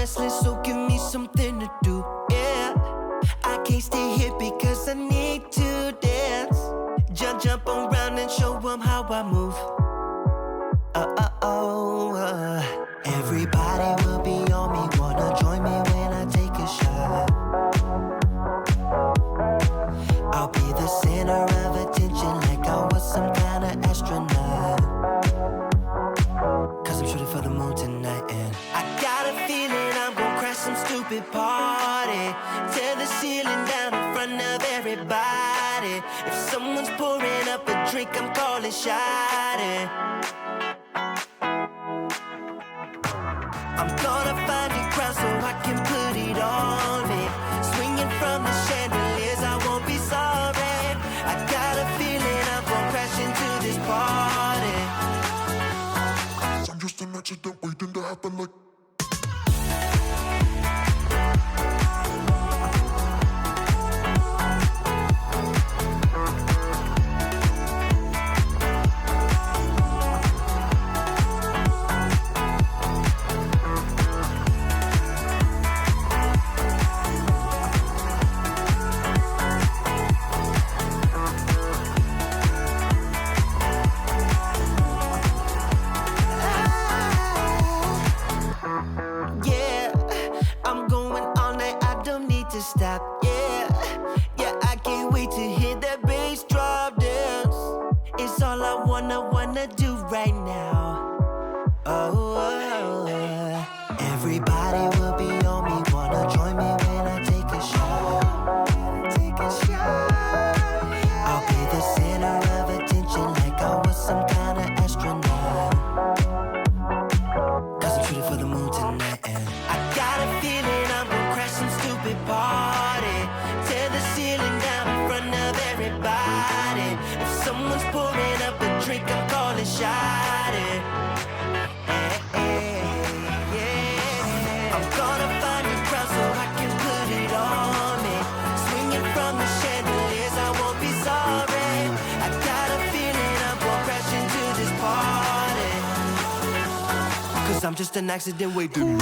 restless, so give me something to do, yeah. I can't stay here because I need to dance. Jump around and show them how I move. Everybody will be on me, wanna join me when I take a shot. I'll be the center of attention like I was some kind of astronaut. Cause I'm shooting for the moon tonight and I got a feeling I'm gonna crash some stupid party. Tear the ceiling down in front of everybody. If someone's pouring up a drink, I'm calling shawty. I'm gonna find a crowd so I can put it on me. Swinging from the chandeliers, I won't be sorry. I got a feeling I'm gonna crash into this party. I'm just an accident waiting to happen like. Stop, yeah, I can't wait to hear that bass drop dance. It's all I wanna do right now. Everybody will be on me, wanna join me when I take a shot. I'll be the center of attention like I was some kind of astronaut. Cause I'm shooting for the moon tonight and I got a feeling I'm gonna crash some stupid party. Tear the ceiling down in front of everybody. If someone's pouring up a drink, I'm calling shawty. I'm gonna find a crowd so I can put it on me. Swinging from the chandeliers, I won't be sorry. I got a feeling I'm gonna crash into this party. Cause I'm just an accident waiting.